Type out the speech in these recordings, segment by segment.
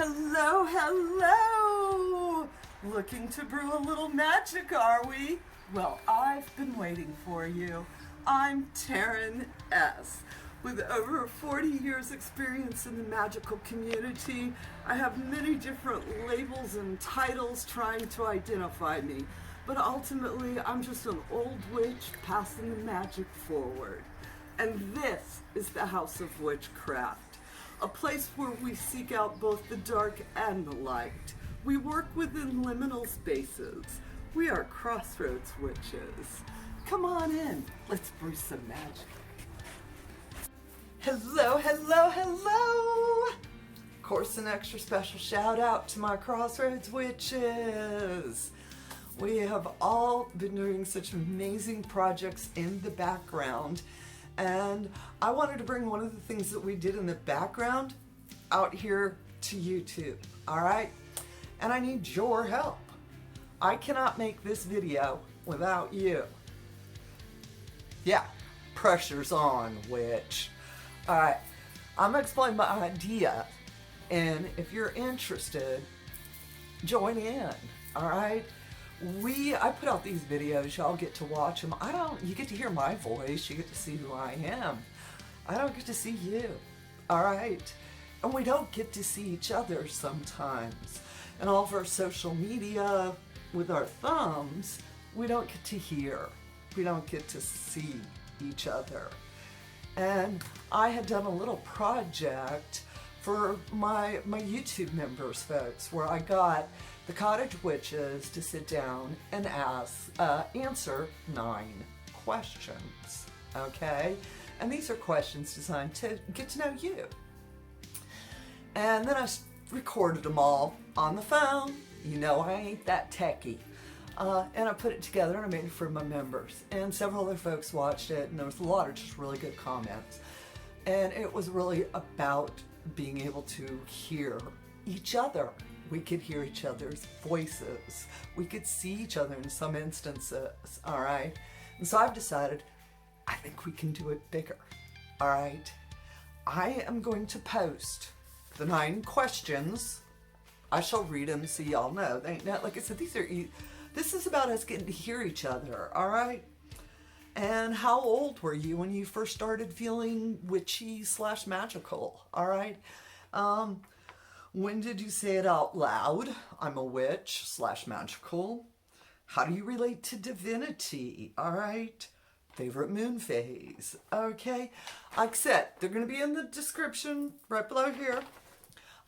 Hello, hello! Looking to brew a little magic, are we? Well, I've been waiting for you. I'm Taryn S. With over 40 years experience in the magical community, I have many different labels and titles trying to identify me. But ultimately, I'm just an old witch passing the magic forward. And this is the House of Witchcraft, a place where we seek out both the dark and the light. We work within liminal spaces. We are crossroads witches. Come on in, let's brew some magic. Hello, hello, hello! Of course, an extra special shout out to my crossroads witches. We have all been doing such amazing projects in the background, and I wanted to bring one of the things that we did in the background out here to YouTube, all right? And I need your help. I cannot make this video without you. Yeah, pressure's on, witch. All right, I'm gonna explain my idea, and if you're interested, join in, all right? I put out these videos, y'all get to watch them. You get to hear my voice, you get to see who I am. I don't get to see you, all right? And we don't get to see each other sometimes. And all of our social media, with our thumbs, we don't get to hear. We don't get to see each other. And I had done a little project for my YouTube members, folks, where I got the cottage witches to sit down and answer 9 questions, okay? And these are questions designed to get to know you. And then I recorded them all on the phone. You know I ain't that techie. And I put it together and I made it for my members. And several other folks watched it, and there was a lot of just really good comments. And it was really about being able to hear each other. We could hear each other's voices. We could see each other in some instances, all right? And so I've decided, I think we can do it bigger, all right? I am going to post the 9 questions. I shall read them so y'all know. They ain't not, like I said, this is about us getting to hear each other, all right? And how old were you when you first started feeling witchy / magical, all right? When did you say it out loud? I'm a witch / magical. How do you relate to divinity? All right. Favorite moon phase. Okay. Like I said, they're going to be in the description right below here.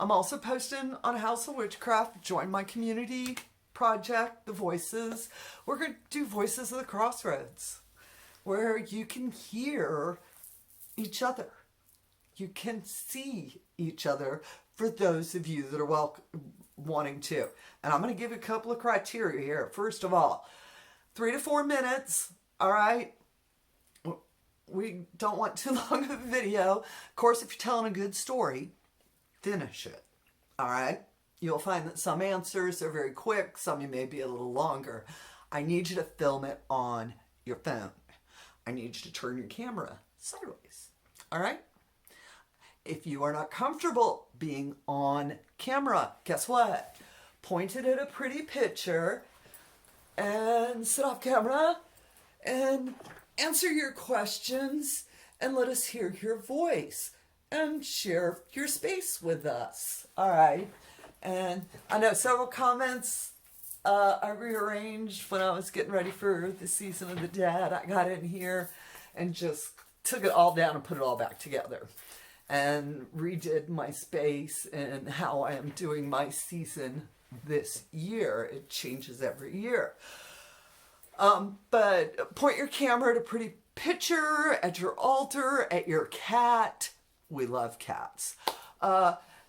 I'm also posting on House of Witchcraft. Join my community project, The Voices. We're going to do Voices of the Crossroads, where you can hear each other. You can see each other, for those of you that are wanting to. And I'm going to give you a couple of criteria here. First of all, 3 to 4 minutes, all right? We don't want too long of a video. Of course, if you're telling a good story, finish it, all right? You'll find that some answers are very quick, some may be a little longer. I need you to film it on your phone. I need you to turn your camera sideways, all right? If you are not comfortable being on camera, guess what? Point it at a pretty picture and sit off camera and answer your questions and let us hear your voice and share your space with us. All right. And I know several comments I rearranged when I was getting ready for the season of the dead. I got in here and just took it all down and put it all back together, and redid my space and how I am doing my season this year. It changes every year. But point your camera at a pretty picture, at your altar, at your cat. We love cats.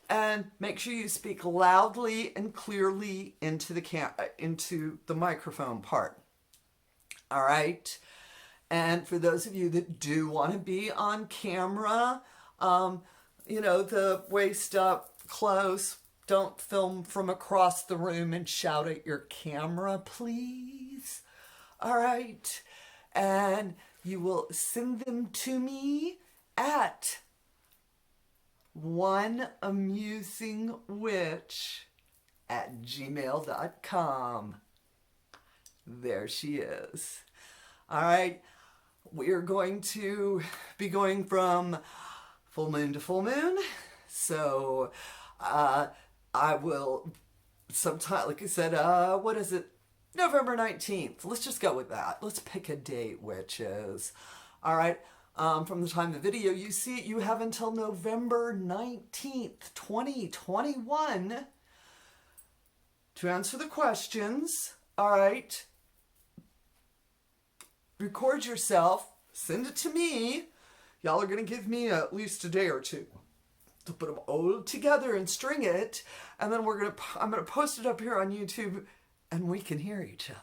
And make sure you speak loudly and clearly into the microphone part. All right? And for those of you that do want to be on camera, you know, the waist up close. Don't film from across the room and shout at your camera, please. All right. And you will send them to me at oneamusingwitch@gmail.com. There she is. All right. We are going to be going from full moon to full moon. So I will sometime, like I said, what is it? November 19th. Let's just go with that. Let's pick a date, witches. All right. From the time the video you see it, you have until November 19th, 2021 to answer the questions. All right. Record yourself, send it to me. Y'all are going to give me at least a day or two to put them all together and string it. And then I'm going to post it up here on YouTube and we can hear each other.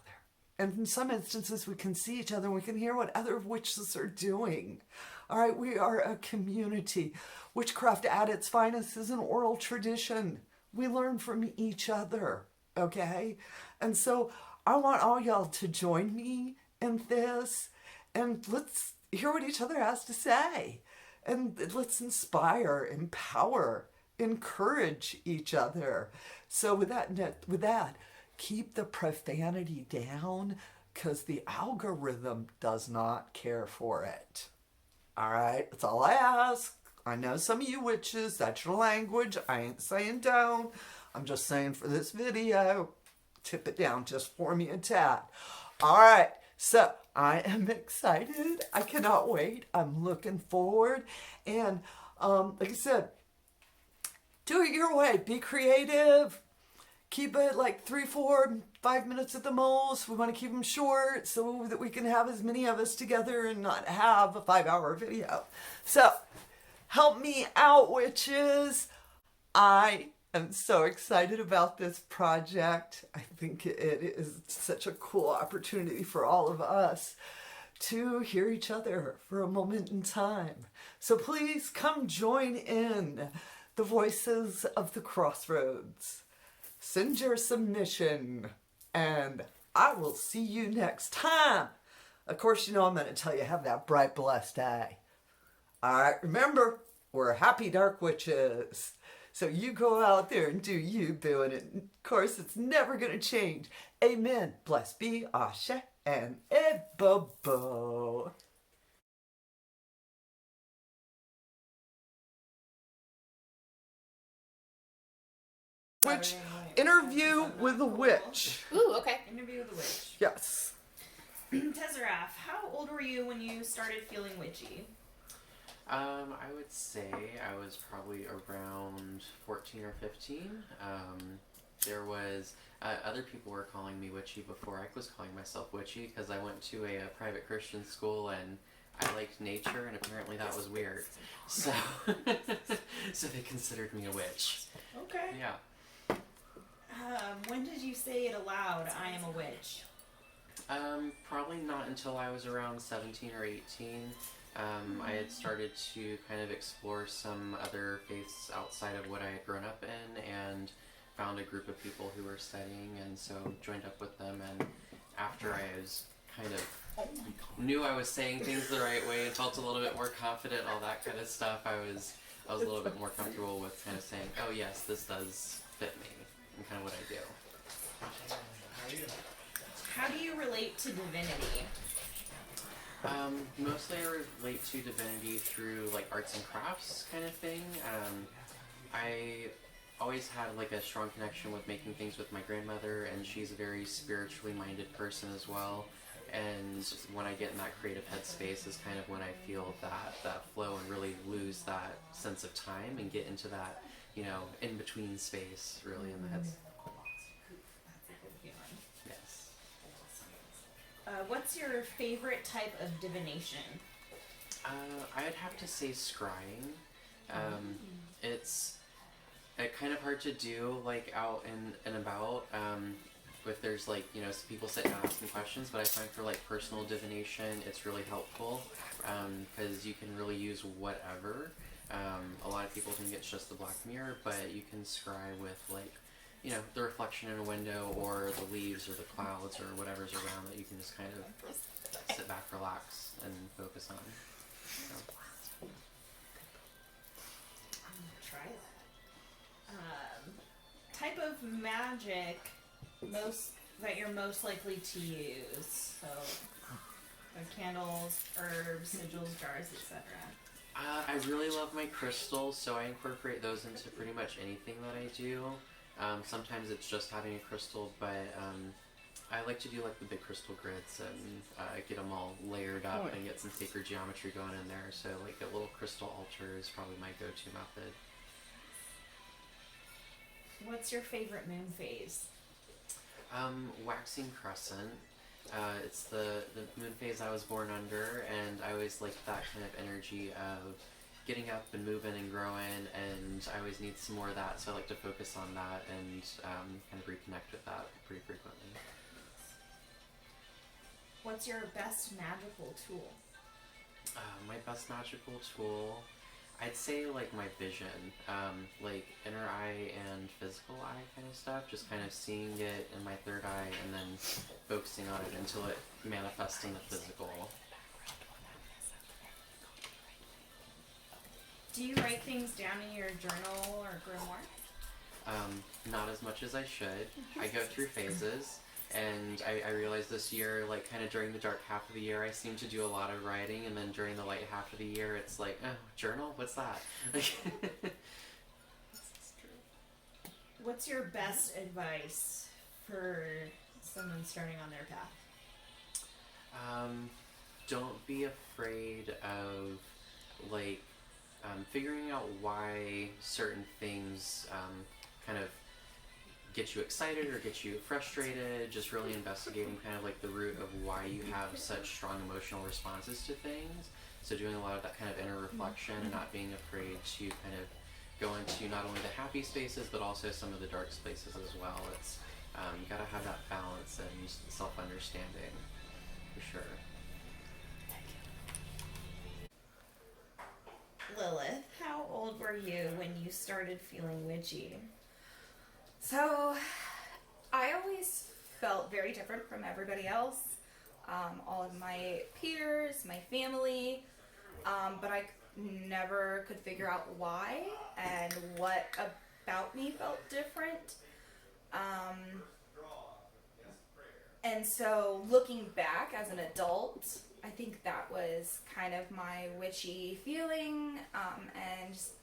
And in some instances, we can see each other and we can hear what other witches are doing. All right, we are a community. Witchcraft at its finest is an oral tradition. We learn from each other, okay? And so I want all y'all to join me in this, and let's hear what each other has to say. And let's inspire, empower, encourage each other. So with that, keep the profanity down, because the algorithm does not care for it. All right, that's all I ask. I know some of you witches, that's your language. I ain't saying don't. I'm just saying for this video, tip it down just for me a tad. All right, so I am excited. I cannot wait. I'm looking forward. And like I said, do it your way. Be creative. Keep it like 3, 4, 5 minutes at the most. We want to keep them short so that we can have as many of us together and not have a 5-hour video. So help me out, witches. I am so excited about this project. I think it is such a cool opportunity for all of us to hear each other for a moment in time. So please come join in the voices of the crossroads. Send your submission, and I will see you next time. Of course, you know I'm going to tell you, have that bright, blessed day. All right, remember, we're happy dark witches. So you go out there and do you, boo, and of course, it's never going to change. Amen. Blessed be Ashe and Ebobo. Witch interview with a witch. Ooh, okay. Interview with a witch. Yes. Desaraf, how old were you when you started feeling witchy? I would say I was probably around 14 or 15. There was other people were calling me witchy before I was calling myself witchy, because I went to a private Christian school and I liked nature, and apparently that was weird. So, so they considered me a witch. Okay. Yeah. When did you say it aloud, I am a witch? Probably not until I was around 17 or 18. I had started to kind of explore some other faiths outside of what I had grown up in, and found a group of people who were studying, and so joined up with them. And after I was kind of knew I was saying things the right way and felt a little bit more confident, all that kind of stuff, I was a little bit more comfortable with kind of saying, oh yes, this does fit me, and kind of what I do. How do you relate to divinity? Mostly I relate to divinity through like arts and crafts kind of thing. I always had like a strong connection with making things with my grandmother, and she's a very spiritually minded person as well. And when I get in that creative headspace is kind of when I feel that flow and really lose that sense of time and get into that, you know, in between space really in the head. Yes. What's your favorite type of divination? I'd have to say scrying. It's kind of hard to do like out and about. If there's like, you know, people sitting down asking questions, but I find for like personal divination, it's really helpful because you can really use whatever. A lot of people think it's just the black mirror, but you can scry with like, you know, the reflection in a window or the leaves or the clouds or whatever's around that you can just kind of sit back, relax, and focus on. So. try that. Type of magic that you're most likely to use. So, candles, herbs, sigils, jars, etc. I really love my crystals, so I incorporate those into pretty much anything that I do. Sometimes it's just having a crystal, but I like to do like the big crystal grids and get them all layered up and get some sacred geometry going in there. So like a little crystal altar is probably my go-to method. What's your favorite moon phase? Waxing crescent. It's the moon phase I was born under, and I always like that kind of energy of getting up and moving and growing, and I always need some more of that, so I like to focus on that and kind of reconnect with that pretty frequently. What's your best magical tool? My best magical tool, I'd say like my vision, like inner eye and physical eye kind of stuff, just kind of seeing it in my third eye and then focusing on it until it manifests in the physical. Do you write things down in your journal or grimoire? Not as much as I should. I go through phases. And I realized this year, like kind of during the dark half of the year, I seem to do a lot of writing, and then during the light half of the year, it's like, oh, journal? What's that? What's your best advice for someone starting on their path? Don't be afraid of, like, figuring out why certain things kind of get you excited or get you frustrated, just really investigating kind of like the root of why you have such strong emotional responses to things. So doing a lot of that kind of inner reflection and not being afraid to kind of go into not only the happy spaces but also some of the dark spaces as well. It's you gotta have that balance and self-understanding for sure. Lilith, how old were you when you started feeling witchy? So, I always felt very different from everybody else. All of my peers, my family, but I never could figure out why and what about me felt different. And so, looking back as an adult, I think that was kind of my witchy feeling and just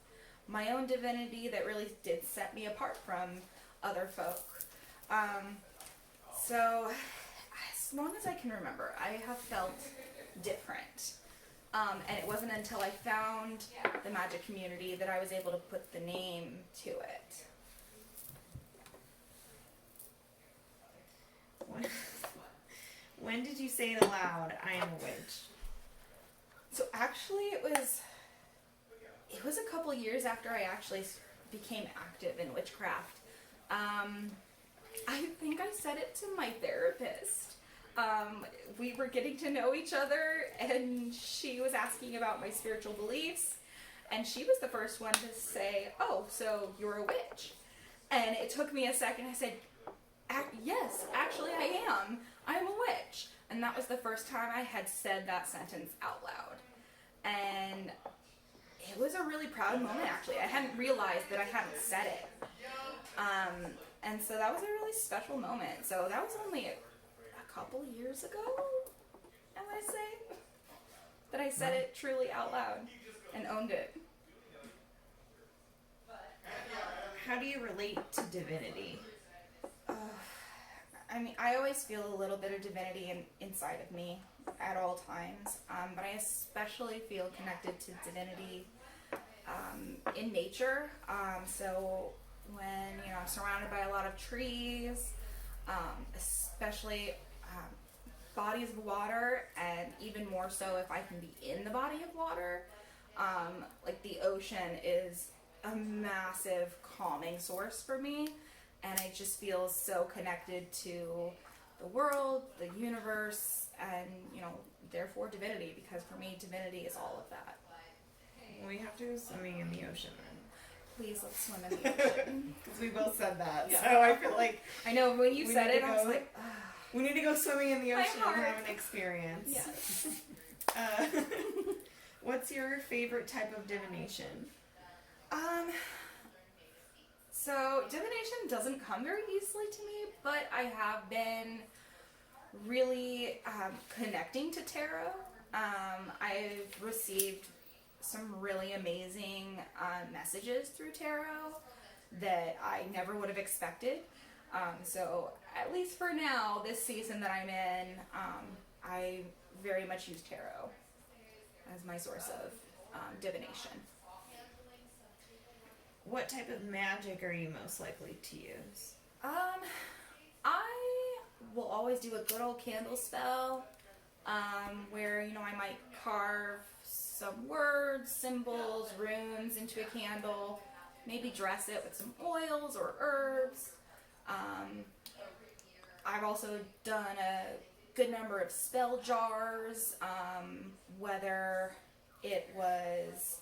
my own divinity that really did set me apart from other folk. So as long as I can remember, I have felt different. And it wasn't until I found the magic community that I was able to put the name to it. When did you say it aloud, I am a witch? So actually it was a couple years after I actually became active in witchcraft. I think I said it to my therapist. We were getting to know each other, and she was asking about my spiritual beliefs, and she was the first one to say, "Oh, so you're a witch?" And it took me a second. I said, "Yes, actually I am. I'm a witch." And that was the first time I had said that sentence out loud. And it was a really proud moment, actually. I hadn't realized that I hadn't said it. And so that was a really special moment. So that was only a couple years ago, I want to say, that I said it truly out loud and owned it. How do you relate to divinity? I mean, I always feel a little bit of divinity inside of me at all times, but I especially feel connected to divinity in nature. So when I'm surrounded by a lot of trees, especially bodies of water, and even more so if I can be in the body of water, like the ocean is a massive calming source for me, and I just feel so connected to the world, the universe, and therefore divinity, because for me divinity is all of that. We have to go swimming in the ocean then. Please, let's swim in the ocean. Because we both said that, Yeah. so I feel like I know when you said it, I was like, we need to go swimming in the My ocean and heart. have an experience. yes. What's your favorite type of divination? So divination doesn't come very easily to me, but I have been really connecting to tarot. I've received some really amazing messages through tarot that I never would have expected. So at least for now, this season that I'm in, I very much use tarot as my source of divination. What type of magic are you most likely to use? I will always do a good old candle spell, where, you know, I might carve some words, symbols, runes into a candle, maybe dress it with some oils or herbs. I've also done a good number of spell jars, whether it was,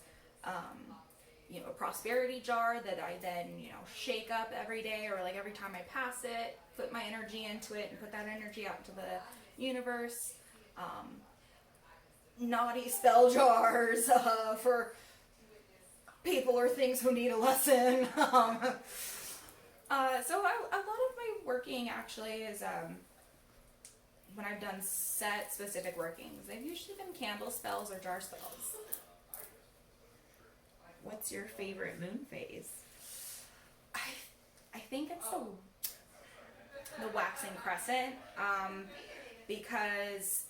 you know, a prosperity jar that I then, you know, shake up every day, or like every time I pass it, put my energy into it and put that energy out into the universe. Naughty spell jars for people or things who need a lesson. So a lot of my working actually is, when I've done set specific workings, they've usually been candle spells or jar spells. What's your favorite moon phase? I think it's the waxing crescent, because,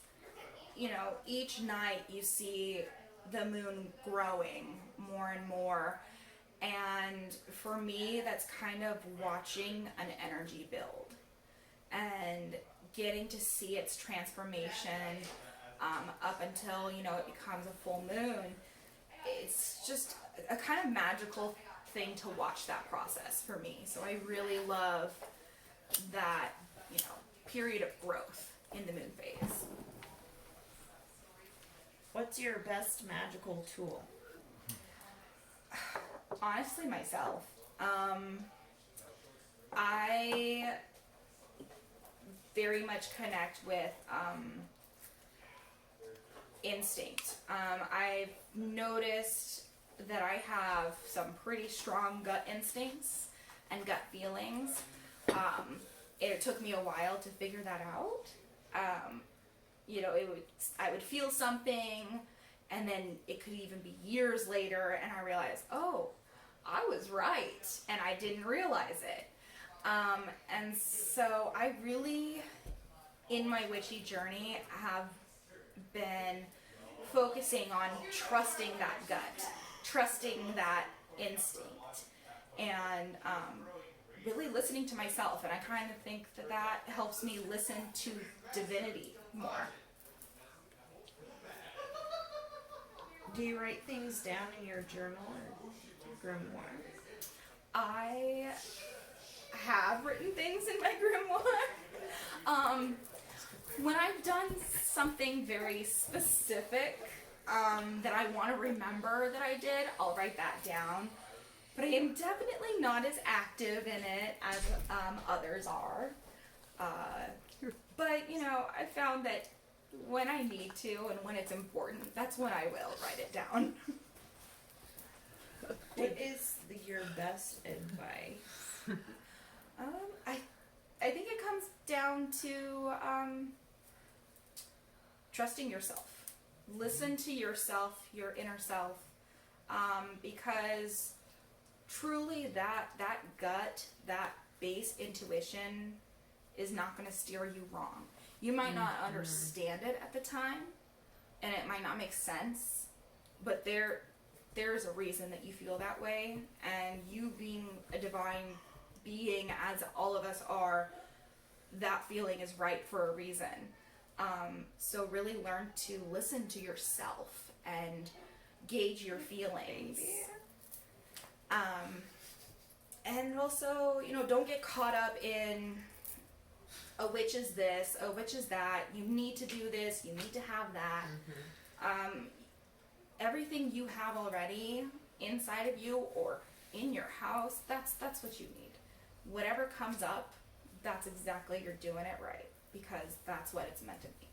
you know, each night you see the moon growing more and more, and for me that's kind of watching an energy build and getting to see its transformation up until, you know, it becomes a full moon. It's just a kind of magical thing to watch that process for me. So I really love that, you know, period of growth in the moon phase. What's your best magical tool? Honestly, myself. I very much connect with instinct. I've noticed that I have some pretty strong gut instincts and gut feelings. It took me a while to figure that out. You know, I would feel something, and then it could even be years later, and I realized, oh, I was right, and I didn't realize it. And so I really, in my witchy journey, have been focusing on trusting that gut, trusting that instinct, and really listening to myself. And I kind of think that helps me listen to divinity more. Do you write things down in your journal or grimoire? I have written things in my grimoire. When I've done something very specific that I want to remember that I did, I'll write that down. But I am definitely not as active in it as others are. But, you know, I found that when I need to and when it's important, that's when I will write it down. What is your best advice? I think it comes down to trusting yourself. Listen to yourself, your inner self, because truly that gut, that base intuition is not going to steer you wrong. You might not understand it at the time, and it might not make sense, but there's a reason that you feel that way, and you being a divine being, as all of us are, that feeling is right for a reason. So really learn to listen to yourself and gauge your feelings. And also, you know, don't get caught up in a witch is this, a witch is that, you need to do this, you need to have that. Everything you have already inside of you or in your house, that's what you need. Whatever comes up, that's exactly, you're doing it right, because that's what it's meant to be.